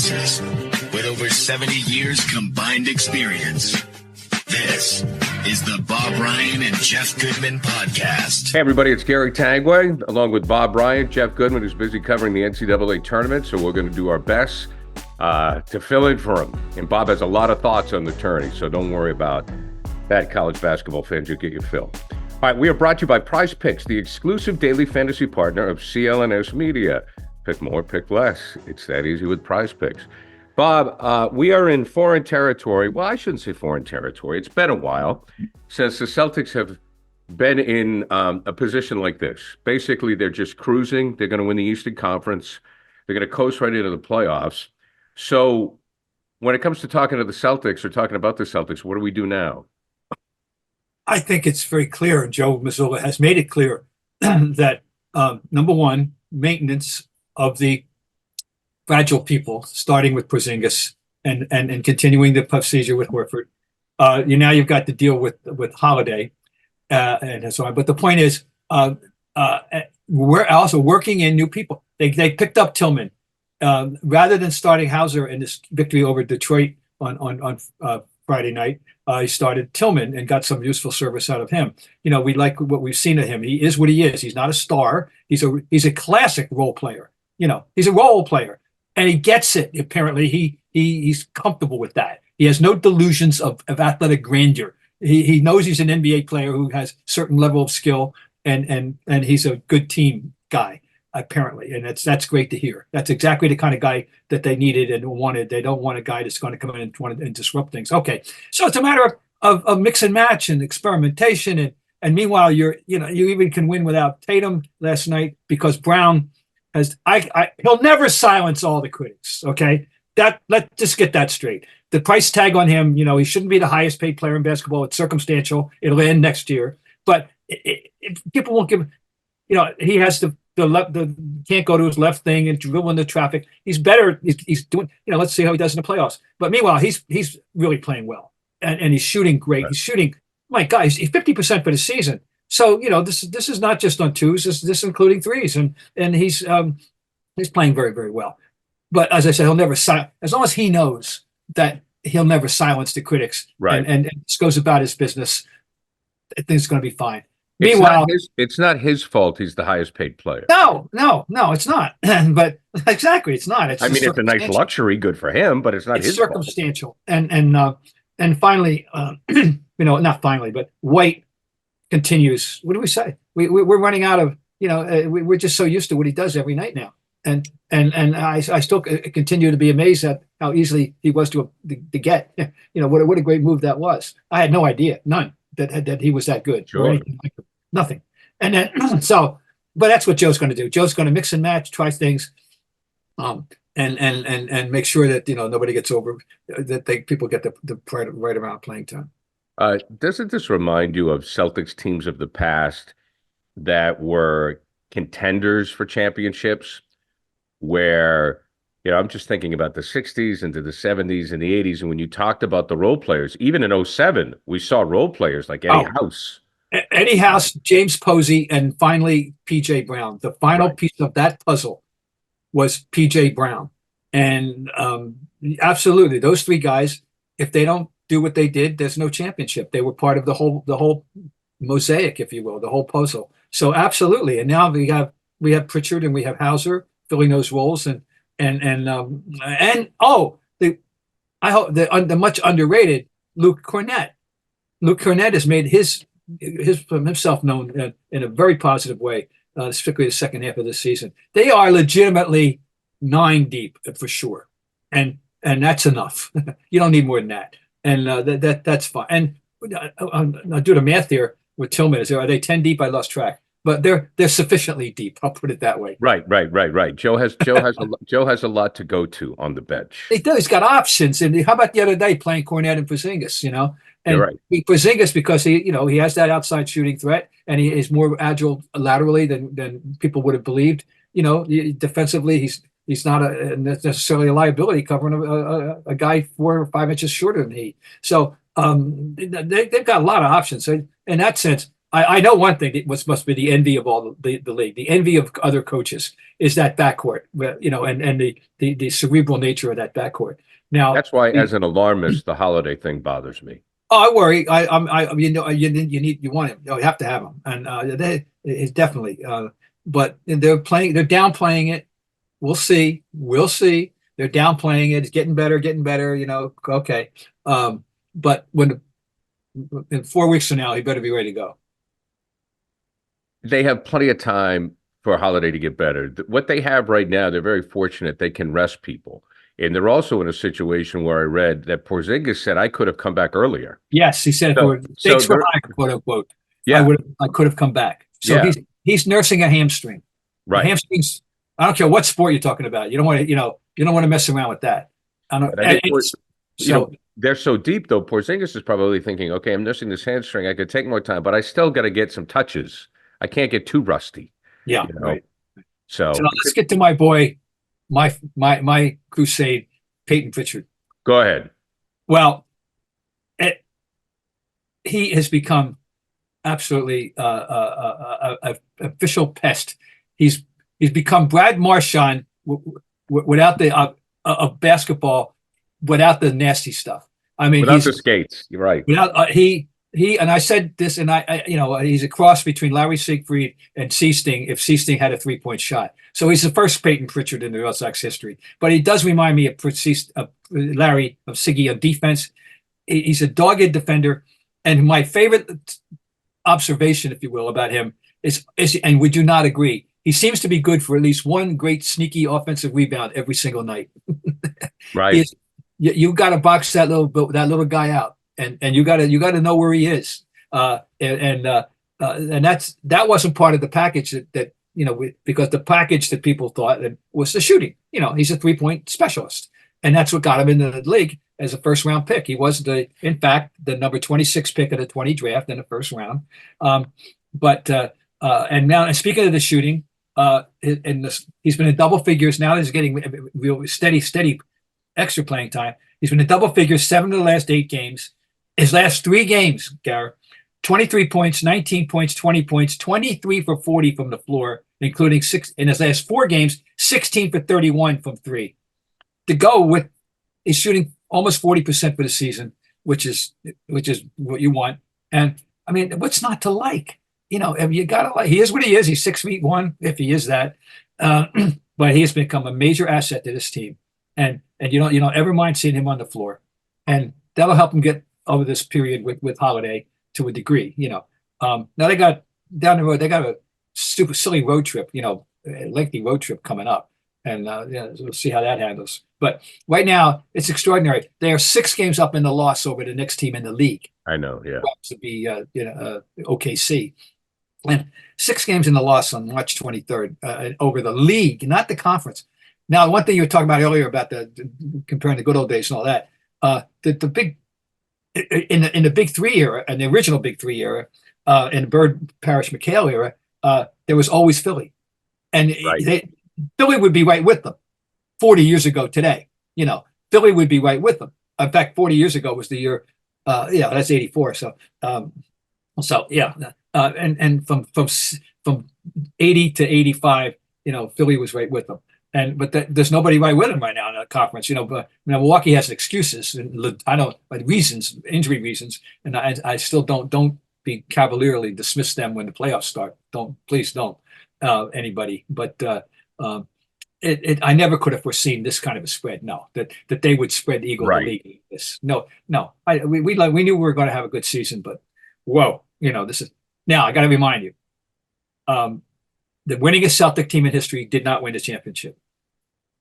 voices with over 70 years combined experience. This is the Bob Ryan and Jeff Goodman podcast. Hey, everybody, it's Gary Tanguay, along with Bob Ryan, Jeff Goodman, who's busy covering the NCAA Tournament, so we're going to do our best to fill in for him. And Bob has a lot of thoughts on the tourney, so don't worry about that, college basketball fans. You'll get your fill. All right, we are brought to you by Prize Picks, the exclusive daily fantasy partner of CLNS Media. Pick more, pick less. It's that easy with Prize Picks. Bob, we are in foreign territory. Well, I shouldn't say foreign territory. It's been a while since the Celtics have been in a position like this. Basically, they're just cruising. They're going to win the Eastern Conference. They're going to coast right into the playoffs. So when it comes to talking to the Celtics or talking about the Celtics, what do we do now? I think it's very clear, and Joe Mazzulla has made it clear, that number one, maintenance of the fragile people, starting with Porzingis and continuing the procedure with Horford. You've got to deal with Holiday and so on. But the point is, we're also working in new people. They picked up Tillman rather than starting Hauser in this victory over Detroit on Friday night. He started Tillman and got some useful service out of him. We like what we've seen of him. He is what he is. He's not a star. He's a classic role player. He's a role player, and he gets it. Apparently, he's comfortable with that. He has no delusions of athletic grandeur. He knows he's an NBA player who has certain level of skill, and he's a good team guy, apparently, and that's great to hear. That's exactly the kind of guy that they needed and wanted. They don't want a guy that's going to come in and disrupt things. Okay, so it's a matter of mix and match and experimentation, and meanwhile, you even can win without Tatum last night because Brown has he'll never silence all the critics. Okay, let's just get that straight. The price tag on him, he shouldn't be the highest paid player in basketball. It's circumstantial. It'll end next year, but people won't give. He has the can't go to his left thing and dribble into traffic. He's better. He's doing. Let's see how he does in the playoffs. But meanwhile, he's really playing well, and he's shooting great. He's shooting. My God, he's 50% for the season. So this is not just on twos. This is including threes, and he's playing very, very well. But as I said, he'll never as long as he knows that he'll never silence the critics, right? And just goes about his business. I think it's going to be fine. Meanwhile, it's not his fault. He's the highest paid player. No, it's not. But exactly, it's not. It's it's a nice luxury, good for him, but it's not his circumstantial. Fault. And finally, not finally, but White continues. What do we say? We're running out of. We're just so used to what he does every night now, and I still continue to be amazed at how easily he was to get. What a great move that was. I had no idea, none, that he was that good. Sure. Or anything like that. Nothing. And then but that's what Joe's going to do. Joe's going to mix and match, try things, and make sure that nobody gets over, that people get the right amount of playing time. Doesn't this remind you of Celtics teams of the past that were contenders for championships, where I'm just thinking about the 60s into the 70s and the 80s, and when you talked about the role players, even in 07, we saw role players like Eddie House, James Posey, and finally P.J. Brown. The final piece of that puzzle was P.J. Brown. And absolutely, those three guys, if they don't do what they did, there's no championship. They were part of the whole mosaic, if you will, the whole puzzle. So absolutely. And now we have Pritchard and we have Hauser filling those roles, and the much underrated Jrue Holiday. Jrue Holiday has made himself known in a very positive way, particularly the second half of the season. They are legitimately 9 deep for sure, and that's enough. You don't need more than that, and that's fine. And I'll do the math here with Tillman. Are they 10 deep? I lost track. But they're sufficiently deep. I'll put it that way. Right. Joe has a lot to go to on the bench. He does. He's got options. And how about the other day playing Kornet and Porzingis? And you're right. Porzingis, because he has that outside shooting threat, and he is more agile laterally than people would have believed. Defensively, he's not necessarily a liability covering a guy 4 or 5 inches shorter than he. So they've got a lot of options. So in that sense, I know one thing that must be the envy of all the league, the envy of other coaches is that backcourt, and the cerebral nature of that backcourt. Now That's why, as an alarmist, the Holiday thing bothers me. Oh, I worry. You want him. You have to have him, and it's definitely. But they're downplaying it. We'll see. They're downplaying it. It's getting better. Okay. But in 4 weeks from now, he better be ready to go. They have plenty of time for Holiday to get better. What they have right now, they're very fortunate they can rest people. And they're also in a situation where I read that Porzingis said, I could have come back earlier. Yes, he said, stakes were high, quote unquote. Yeah. I could have come back. So yeah. he's nursing a hamstring. Right. The hamstrings, I don't care what sport you're talking about. You don't want to mess around with that. They're so deep, though. Porzingis is probably thinking, okay, I'm nursing this hamstring. I could take more time, but I still got to get some touches. I can't get too rusty. Yeah. Right. So let's get to my boy, my crusade, Payton Pritchard. Go ahead. Well, he has become absolutely a official pest. He's become Brad Marchand without the of basketball, without the nasty stuff. I mean, without the skates. You're right. Without he and I said this, and he's a cross between Larry Siegfried and Seasting if Seasting had a 3-point shot. So he's the first Payton Pritchard in the Red Sox history. But he does remind me of Larry, of Siggy on defense. He's a dogged defender. And my favorite observation, if you will, about him is, and would you not agree, he seems to be good for at least one great sneaky offensive rebound every single night. Right. You got to box that little guy out. And you got to know where he is, and that wasn't part of the package that because the package that people thought was the shooting. He's a 3-point specialist, and that's what got him into the league as a first-round pick. He was in fact the number 26 pick of the 20 draft in the first round. And now, and speaking of the shooting, he's been in double figures. Now he's getting real steady extra playing time. He's been in double figures 7 of the last 8 games. His last 3 games, Garrett, 23 points, 19 points, 20 points, 23 for 40 from the floor, including 6 in his last 4 games, 16 for 31 from 3. To go with, he's shooting almost 40% for the season, which is what you want. And I mean, what's not to like? You gotta like. He is what he is. He's 6'1", if he is that. But he has become a major asset to this team. And you don't ever mind seeing him on the floor, and that'll help him get over this period with Holiday to a degree. Now they got down the road. They got a super silly road trip. A lengthy road trip coming up, and we'll see how that handles. But right now it's extraordinary. They are 6 games up in the loss over the next team in the league. I know, yeah. To be OKC, and 6 games in the loss on March 23rd over the league, not the conference. Now, one thing you were talking about earlier about comparing the good old days and all that, the big in the Big Three era, and the original Big Three era, in the Bird Parrish McHale era, there was always Philly, and Philly would be right with them. 40 years ago today, Philly would be right with them. In fact, 40 years ago was the year. That's 84. So, and from 80 to 85, Philly was right with them. But there's nobody right with him right now in the conference, But Milwaukee has excuses, and I don't reasons, injury reasons, and I still don't be cavalierly dismiss them when the playoffs start. Please don't, anybody. But I never could have foreseen this kind of a spread. No, that they would spread the Eagle league. This no. We knew we were going to have a good season, but whoa, this is now. I got to remind you, the winningest Celtic team in history did not win the championship.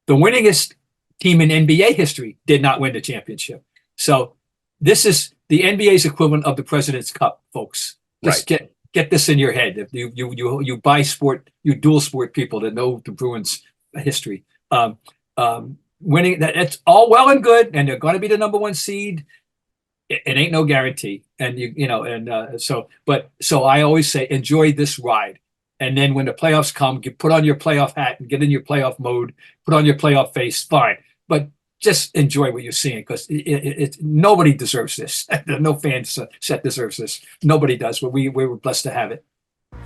The winningest team in NBA history did not win the championship. So this is the NBA's equivalent of the President's Cup, folks. Just get this in your head. If you buy sport, you dual sport people that know the Bruins history. Winning that, it's all well and good, and they're going to be the number 1 seed. It ain't no guarantee, and so I always say enjoy this ride. And then when the playoffs come, you put on your playoff hat and get in your playoff mode, put on your playoff face, fine. But just enjoy what you're seeing, because nobody deserves this. No fan set deserves this. Nobody does, but we were blessed to have it.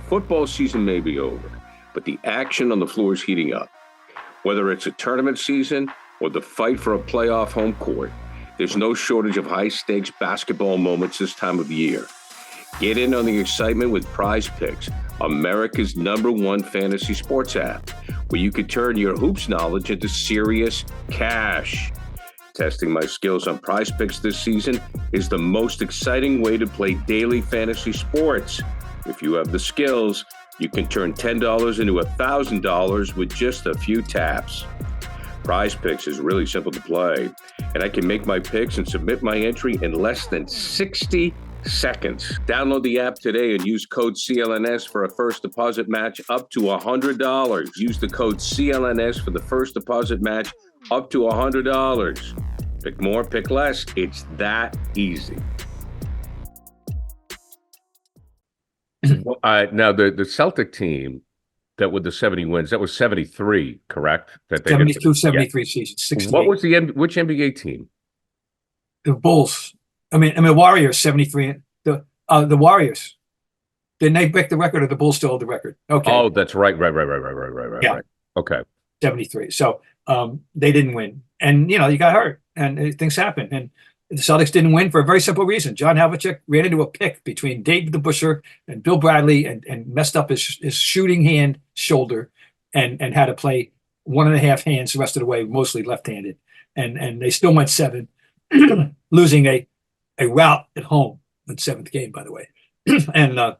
Football season may be over, but the action on the floor is heating up. Whether it's a tournament season or the fight for a playoff home court, there's no shortage of high-stakes basketball moments this time of year. Get in on the excitement with Prize Picks, America's #1 fantasy sports app, where you can turn your hoops knowledge into serious cash. Testing my skills on Prize Picks this season is the most exciting way to play daily fantasy sports. If you have the skills, you can turn $10 into $1,000 with just a few taps. Prize Picks is really simple to play, and I can make my picks and submit my entry in less than 60 seconds. Download the app today and use code CLNS for a first deposit match up to $100. Use the code CLNS for the first deposit match up to $100. Pick more, pick less. It's that easy. Now, the Celtic team that with the 70 wins, that was 73, correct? That they 72, 73 season, 68. What was which NBA team? The Bulls. I mean, Warriors, 73. The Warriors. Didn't they break the record, or the Bulls still hold the record? Okay. Oh, that's right. Yeah. Right. Okay. 73. So they didn't win. And, you got hurt, and things happen. And the Celtics didn't win for a very simple reason. John Havlicek ran into a pick between Dave DeBusschere and Bill Bradley and messed up his shooting hand shoulder and had to play 1.5 hands the rest of the way, mostly left-handed. And they still went 7, losing a rout at home in the 7th game, by the way. And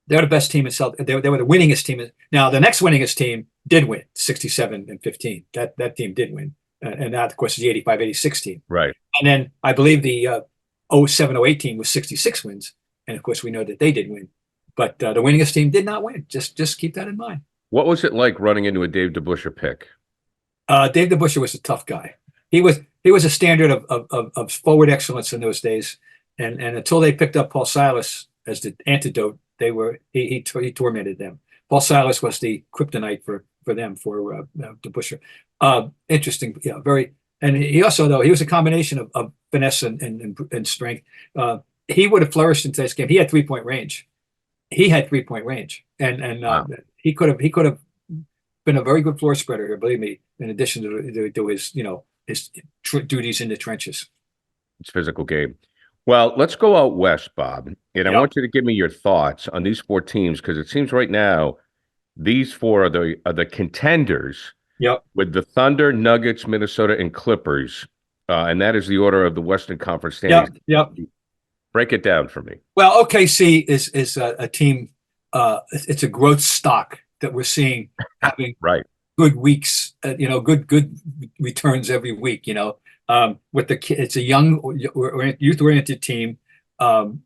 they're the best team in Celtics. They were the winningest team. Now, the next winningest team did win, 67-15. That team did win. And that, of course, is the 85-86 team. Right. And then I believe the 07-08 team was 66 wins. And, of course, we know that they did win. But the winningest team did not win. Just keep that in mind. What was it like running into a Dave DeBusschere pick? Dave DeBusschere was a tough guy. He was a standard of forward excellence in those days. And until they picked up Paul Silas as the antidote, he tormented them. Paul Silas was the kryptonite for them, for DeBusschere. Interesting, very. And he also, though, he was a combination of finesse and strength. He would have flourished in today's game. He had 3-point range. And Wow. he could have been a very good floor spreader here. Believe me. In addition to his his duties in the trenches. It's a physical game. Well, let's go out west, Bob. And I want you to give me your thoughts on these 4 teams, because it seems right now these 4 are the contenders. Yep. With the Thunder, Nuggets, Minnesota, and Clippers. And that is the order of the Western Conference standings. Yep. Break it down for me. Well, OKC is a team. It's a growth stock that we're seeing having Right. good weeks. Good returns every week. With it's a young, youth-oriented team, with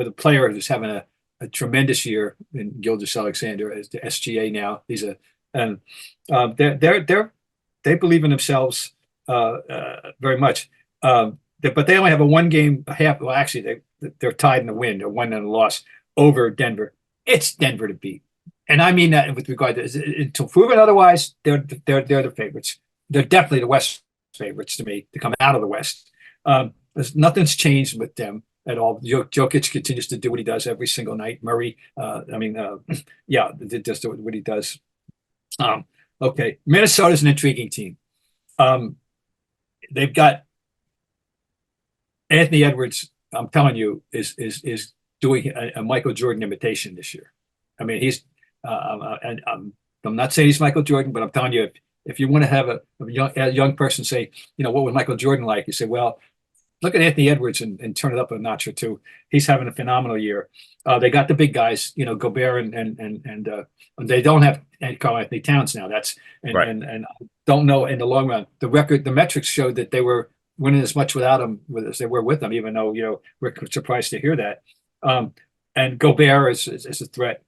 a player who's having a tremendous year in Gilgeous-Alexander as the SGA now. They believe in themselves very much. But they only have a 1-game half. Well, actually, they're tied in the win, or 1 in a loss over Denver. It's Denver to beat, and I mean that with regard to until proven otherwise. They're the favorites. They're definitely the West favorites to me to come out of the West. Nothing's changed with them at all. Jokic continues to do what he does every single night. Murray, just do what he does. Okay, Minnesota's an intriguing team. They've got Anthony Edwards. I'm telling you, is doing a Michael Jordan imitation this year. I mean, he's. I'm not saying he's Michael Jordan, but I'm telling you, if you want to have a young person say, what was Michael Jordan like? You say, well, look at Anthony Edwards and turn it up a notch or two. He's having a phenomenal year. They got the big guys, Gobert and they don't have Karl Anthony Towns now. Right. And I don't know in the long run. The metrics showed that they were winning as much without him as they were with him, even though we're surprised to hear that. And Gobert is a threat.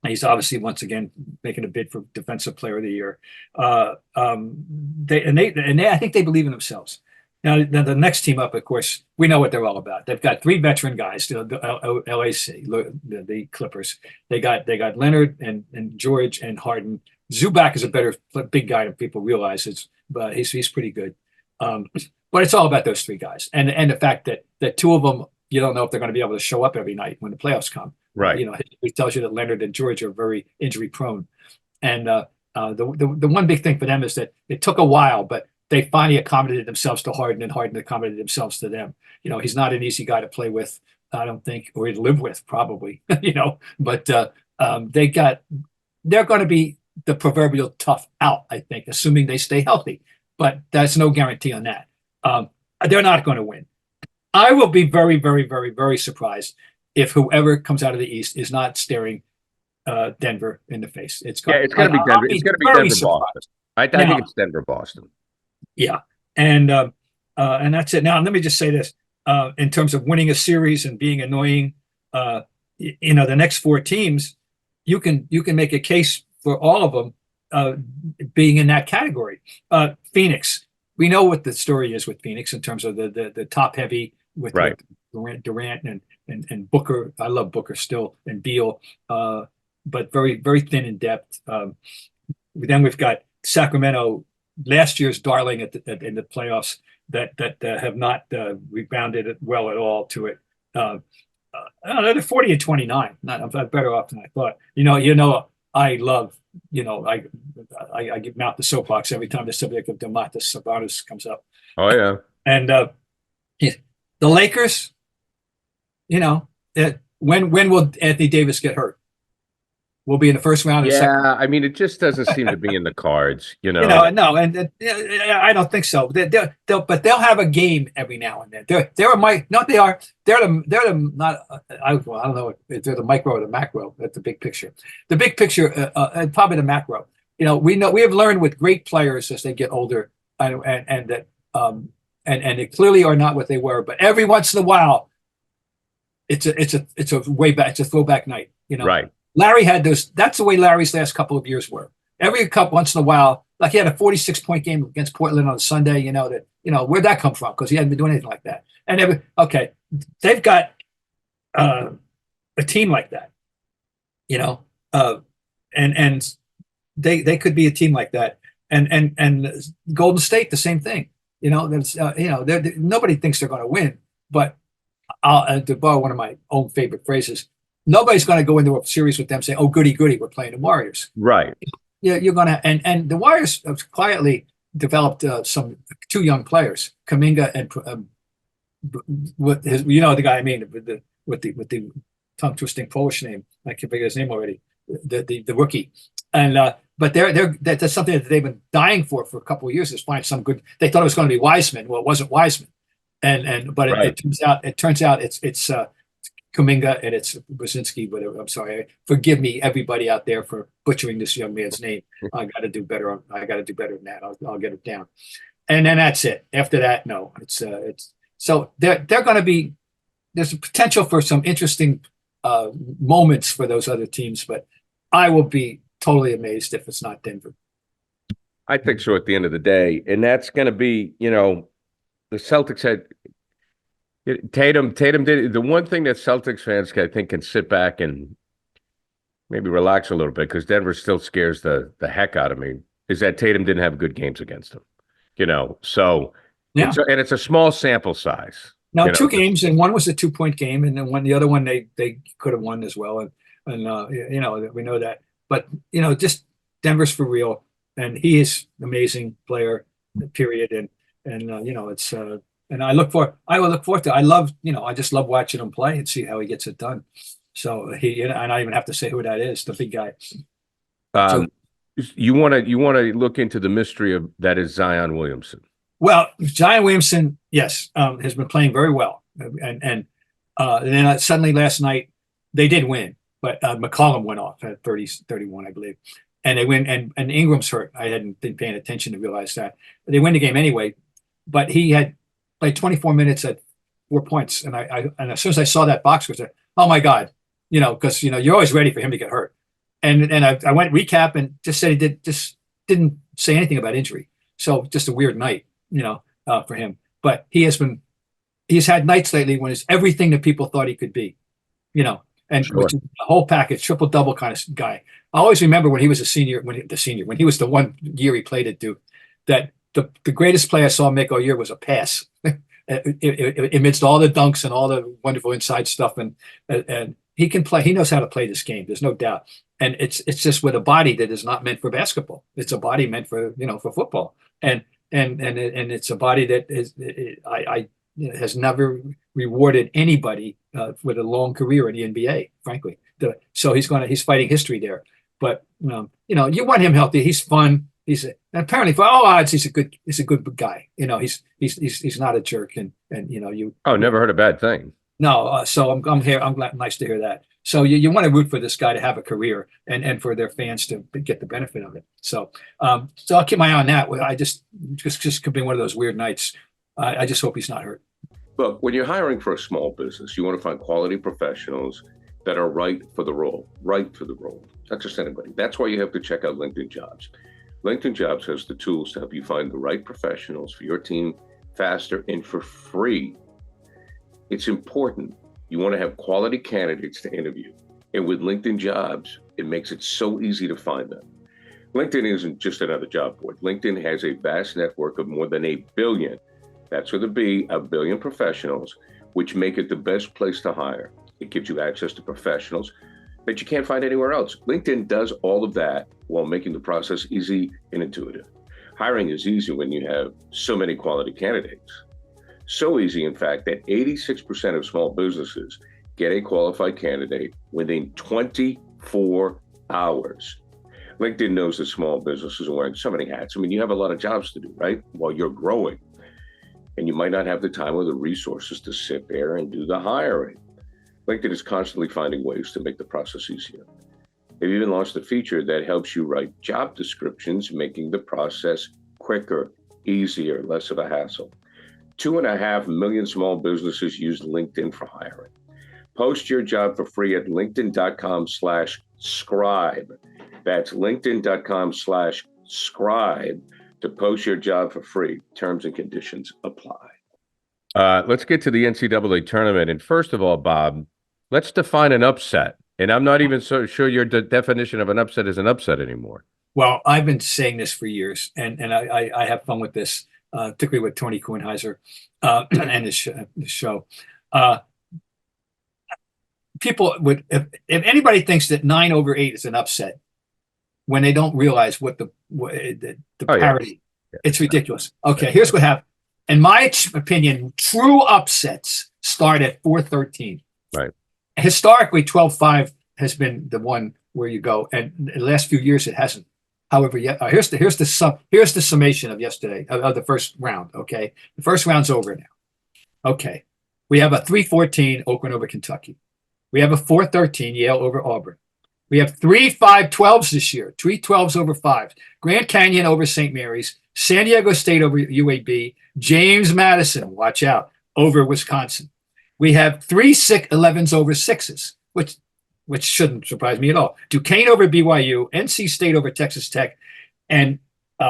He's obviously once again making a bid for Defensive Player of the Year. I think they believe in themselves. Now the next team up, of course, we know what they're all about. They've got 3 veteran guys. The LAC, the Clippers. They got Leonard and George and Harden. Zubac is a better big guy than people realize. But he's pretty good. But it's all about those three guys, and the fact that two of them, you don't know if they're going to be able to show up every night when the playoffs come. Right. It tells you that Leonard and George are very injury prone, and the one big thing for them is that it took a while, but they finally accommodated themselves to Harden, and Harden accommodated themselves to them. He's not an easy guy to play with, I don't think, or to live with, probably. But they're going to be the proverbial tough out, I think, assuming they stay healthy. But there's no guarantee on that. They're not going to win. I will be very, very, very, very surprised if whoever comes out of the East is not staring Denver in the face. It's going to be Denver. It's going to be Denver, Boston. I think it's Denver, Boston. Yeah, and that's it. Now, let me just say this: in terms of winning a series and being annoying, the next four teams, you can make a case for all of them being in that category. Phoenix, we know what the story is with Phoenix in terms of the top heavy with Durant and Booker. I love Booker still, and Beal, but very, very thin in depth. Then we've got Sacramento, last year's darling in the playoffs, that have not rebounded well at all to it. They're 40-29. I'm better off than I thought. I love. I give mouth the soapbox every time the subject of Domantas Sabonis comes up. Oh yeah. And the Lakers, when will Anthony Davis get hurt? We'll be in the first round. Yeah, I mean, it just doesn't seem to be in the cards. No, and I don't think so. They'll have a game every now and then. They're the not. I don't know if they're the micro or the macro. That's the big picture. The big picture, and probably the macro. We have learned with great players as they get older, and they clearly are not what they were. But every once in a while, it's a way back. It's a throwback night. Right. Larry had those. That's the way Larry's last couple of years were. Every couple once in a while, like he had a 46-point game against Portland on Sunday. Where'd that come from? Because he hadn't been doing anything like that. And they've got a team like that. And they could be a team like that. And Golden State, the same thing. Nobody thinks they're going to win, but to borrow one of my own favorite phrases, nobody's going to go into a series with them saying, "Oh, goody, we're playing the Warriors." Right. You're going to, and the Warriors have quietly developed two young players, Kuminga and the guy I mean with the tongue twisting Polish name. I can't figure his name already. The rookie, and but that's something that they've been dying for a couple of years, is find some good. They thought it was going to be Wiseman. Well, it wasn't Wiseman, but it turns out it's Kuminga and it's Brzezinski, whatever. I'm sorry. Forgive me, everybody out there, for butchering this young man's name. I got to do better. I got to do better than that. I'll get it down. And then that's it. After that, no. It's so they're going to be. There's a potential for some interesting moments for those other teams, but I will be totally amazed if it's not Denver. I think so at the end of the day, and that's going to be, the Celtics had. Tatum did the one thing that Celtics fans, I think, can sit back and maybe relax a little bit, because Denver still scares the heck out of me, is that Tatum didn't have good games against them. So yeah. It's a small sample size. Now, two games, and one was a 2-point game, and then the other one they could have won as well, and we know that. But just Denver's for real, and he is an amazing player. Period, and it's. And I will look forward to it. I just love watching him play and see how he gets it done. So and I don't even have to say who that is, the big guy. You want to look into the mystery of that is Zion Williamson. Well, Zion Williamson, yes, has been playing very well. And then suddenly last night they did win, but McCollum went off at 30-31, I believe. And they win, and Ingram's hurt. I hadn't been paying attention to realize that. But they win the game anyway, but he had played 24 minutes at 4 points. And and as soon as I saw that box score, I said, "Oh my God," because you're always ready for him to get hurt. And I went recap and just said he didn't say anything about injury. So just a weird night, for him. But he's had nights lately when it's everything that people thought he could be, and Sure. which is a whole package, triple double kind of guy. I always remember when he was a senior, when he was the one year he played at Duke, that the greatest play I saw him make all year was a pass. Amidst all the dunks and all the wonderful inside stuff, and he can play. He knows how to play this game. There's no doubt. And it's just with a body that is not meant for basketball. It's a body meant for for football. And it's a body that has never rewarded anybody with a long career in the NBA. Frankly, so he's fighting history there. But you want him healthy. He's fun. Apparently for all odds he's a good guy. He's not a jerk, and you. Oh, never heard a bad thing. No, so I'm here. I'm glad, nice to hear that. So you want to root for this guy to have a career and for their fans to get the benefit of it. So I'll keep my eye on that. I just could be one of those weird nights. I just hope he's not hurt. Look, when you're hiring for a small business, you want to find quality professionals that are right for the role. Not just anybody. That's why you have to check out LinkedIn Jobs. LinkedIn Jobs has the tools to help you find the right professionals for your team faster and for free. It's important. You want to have quality candidates to interview. And with LinkedIn Jobs, it makes it so easy to find them. LinkedIn isn't just another job board. LinkedIn has a vast network of more than 1 billion, that's with a B, 1 billion professionals, which make it the best place to hire. It gives you access to professionals that you can't find anywhere else. LinkedIn does all of that while making the process easy and intuitive. Hiring is easy when you have so many quality candidates. So easy, in fact, that 86% of small businesses get a qualified candidate within 24 hours. LinkedIn knows that small businesses are wearing so many hats. I mean, you have a lot of jobs to do, right? While you're growing. And you might not have the time or the resources to sit there and do the hiring. LinkedIn is constantly finding ways to make the process easier. They've even launched a feature that helps you write job descriptions, making the process quicker, easier, less of a hassle. 2.5 million small businesses use LinkedIn for hiring. Post your job for free at linkedin.com/scribe. That's linkedin.com/scribe to post your job for free. Terms and conditions apply. Let's get to the NCAA tournament. And first of all, Bob, let's define an upset. And I'm not even so sure your definition of an upset is an upset anymore. Well, I've been saying this for years, and I have fun with this, particularly with Tony Kornheiser and his show. People would, if anybody thinks that 9/8 is an upset, when they don't realize what the parity, it's ridiculous. Okay, here's what happened. In my opinion, true upsets start at 4-13. Right. Historically, 12-5 has been the one where you go, and in the last few years it hasn't. However, here's the summation of yesterday of the first round. Okay, the first round's over now. Okay, we have a 3-14 Oakland over Kentucky. We have a 4-13 Yale over Auburn. We have 3 5-12s this year, 3 12s over 5s. Grand Canyon over St. Mary's, San Diego State over UAB, James Madison, watch out, over Wisconsin. We have 3 11s over 6s, which shouldn't surprise me at all. Duquesne over BYU, NC State over Texas Tech, and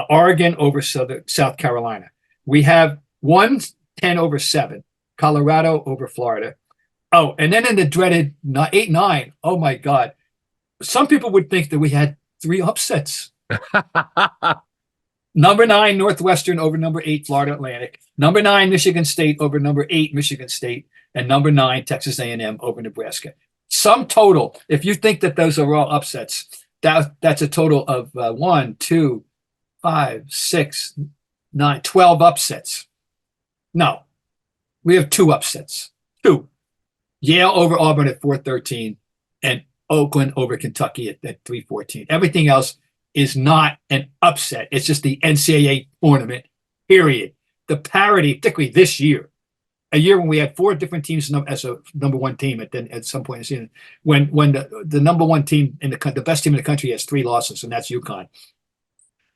Oregon over South Carolina. We have 1 10 over 7, Colorado over Florida. Oh, and then in the dreaded 8-9, oh my God. Some people would think that we had 3 upsets. Number 9, Northwestern over number 8, Florida Atlantic. Number 9, Michigan State over number 8, Michigan State. And number 9, Texas A&M over Nebraska. Sum total, if you think that those are all upsets, that's a total of 1, 2, 5, 6, 9, 12 upsets. No, we have 2 upsets. 2. Yale over Auburn at 4-13 and Oakland over Kentucky at 3-14. Everything else is not an upset. It's just the NCAA tournament, period. The parity, particularly this year, a year when we had 4 different teams as a number 1 team at some point in the season, when the number 1 team the best team in the country has 3 losses, and that's UConn.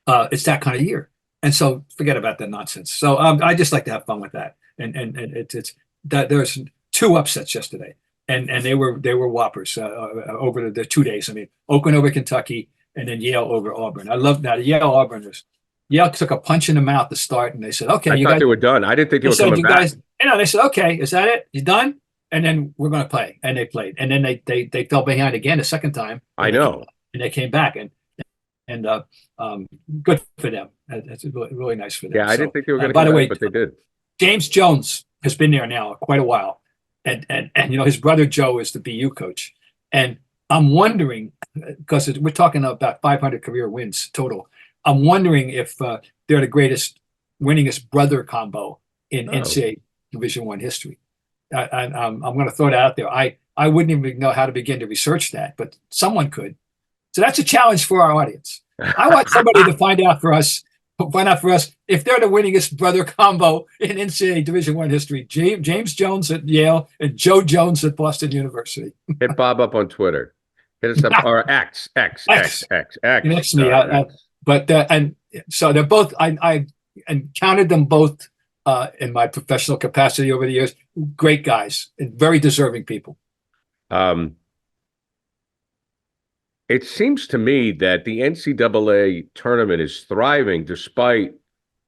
It's that kind of year, and so forget about that nonsense. So I just like to have fun with that, and it's that there's 2 upsets yesterday, and they were whoppers over the 2 days. I mean, Oakland over Kentucky, and then Yale over Auburn. I love that. Yale took a punch in the mouth to start, and they said, "Okay, I thought they were done. I didn't think they were coming back." They said, "Okay, is that it? You done?" and then we're going to play. And they played. And then they fell behind again a second time. I know. And they came back. And good for them. That's really nice for them. Yeah, I didn't think they were going to by the way, but they did. James Jones has been there now quite a while. And his brother Joe is the BU coach. And I'm wondering, because we're talking about 500 career wins total, I'm wondering if they're the greatest winningest brother combo in NCAA Division I history. I'm going to throw that out there. I wouldn't even know how to begin to research that, but someone could. So that's a challenge for our audience. I want somebody to find out for us if they're the winningest brother combo in NCAA Division I history. James Jones at Yale and Joe Jones at Boston University. Hit Bob up on Twitter. Hit us up or X. Next me. And so they're both. I counted them both in my professional capacity over the years. Great guys and very deserving people. It seems to me that the NCAA tournament is thriving despite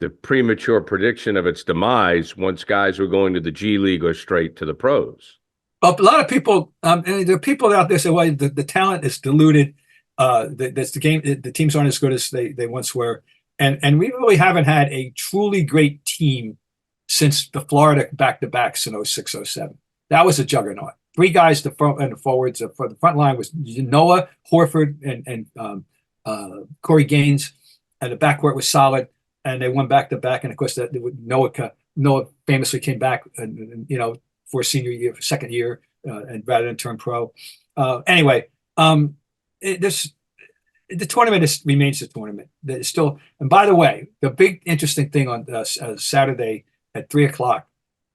the premature prediction of its demise once guys were going to the G League or straight to the pros. A lot of people, and there are people out there say, well, the talent is diluted. That's the game. The teams aren't as good as they once were. And we really haven't had a truly great team since the Florida back-to-backs in 06, 07. That was a juggernaut. Three guys the front and the forwards. For the front line was Noah, Horford, and Corey Gaines. And the backcourt was solid. And they won back-to-back. And, of course, Noah famously came back and for senior year, second year, and rather than turn pro. Anyway, the tournament remains the tournament. It's still, and by the way, the big interesting thing on Saturday at 3:00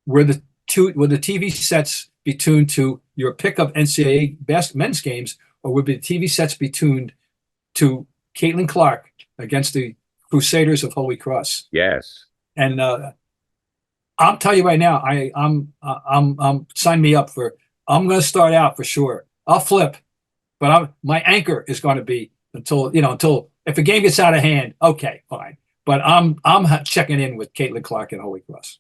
were the TV sets be tuned to your pick of NCAA best men's games, or would the TV sets be tuned to Caitlin Clark against the Crusaders of Holy Cross? Yes. And I'll tell you right now, I'm sign me up for. I'm going to start out for sure. I'll flip, but my anchor is going to be until if a game gets out of hand. Okay, fine. But I'm checking in with Caitlin Clark and Holy Cross.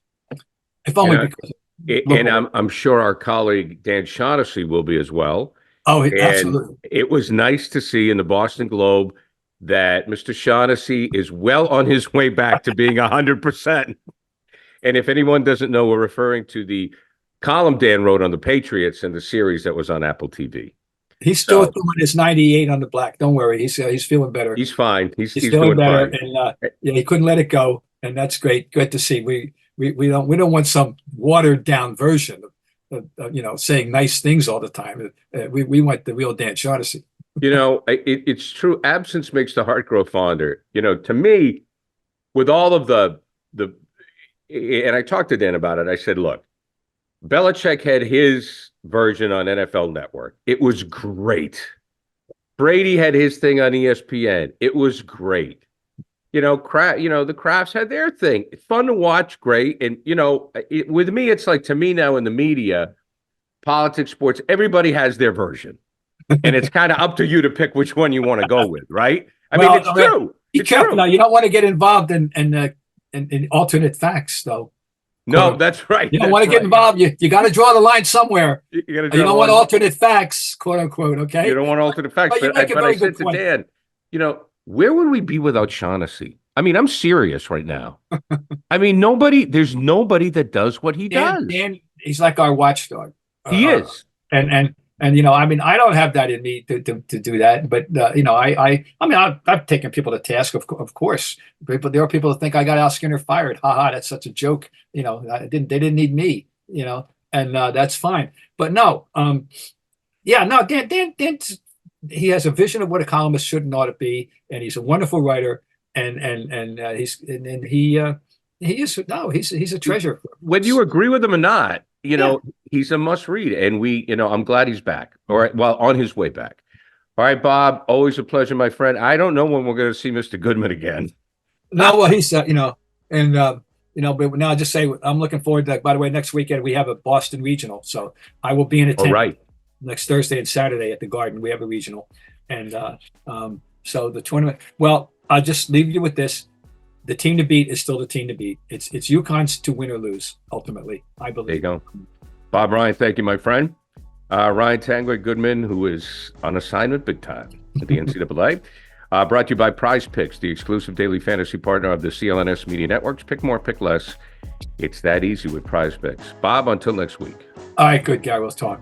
If only because. And I'm sure our colleague Dan Shaughnessy will be as well. Oh, absolutely. It was nice to see in the Boston Globe that Mr. Shaughnessy is well on his way back to being 100%. And if anyone doesn't know, we're referring to the column Dan wrote on the Patriots and the series that was on Apple TV. He's still doing his 98 on the black. Don't worry, he's feeling better. He's fine. He's feeling doing better, fine. And he couldn't let it go, and that's great. Good to see. We don't want some watered down version of saying nice things all the time. We want the real Dan Shaughnessy. It's true. Absence makes the heart grow fonder. To me, with all of the and I talked to Dan about it. I said, look, Belichick had his version on NFL Network. It was great. Brady had his thing on ESPN. It was great. The Crafts had their thing. Fun to watch, great. And, with me, it's like, to me now in the media, politics, sports, everybody has their version. And it's kind of up to you to pick which one you want to go with, right? I mean, it's true. Be careful now. You don't want to get involved in alternate facts, though. No, that's right. You don't want to get involved. You got to draw the line somewhere. You don't want alternate facts, quote unquote. Okay. You don't want alternate facts. But I said to Dan, where would we be without Shaughnessy? I mean, I'm serious right now. I mean, there's nobody that does what he does. Dan, he's like our watchdog. He is. And I don't have that in me to do that. But I've taken people to task, of course. But there are people that think I got Al Skinner fired. That's such a joke. They didn't need me. And that's fine. But no, Dan, he has a vision of what a columnist should and ought to be, and he's a wonderful writer. And he's a treasure. Whether you agree with him or not, he's a must read, and I'm glad he's back. All right, well, on his way back. All right, Bob, always a pleasure, my friend. I don't know when we're going to see Mr. Goodman again. No, well, he's but now I'll just say I'm looking forward to. By the way, next weekend we have a Boston regional, so I will be in attendance. All right. Next Thursday and Saturday at the Garden, we have a regional, and so the tournament. Well, I'll just leave you with this. The team to beat is still the team to beat. It's UConn's to win or lose, ultimately, I believe. There you go. Bob Ryan, thank you, my friend. Ryan Tanguay, Goodman, who is on assignment big time at the NCAA. Brought to you by Prize Picks, the exclusive daily fantasy partner of the CLNS Media Networks. Pick more, pick less. It's that easy with Prize Picks. Bob, until next week. All right, good, Gary. We'll talk.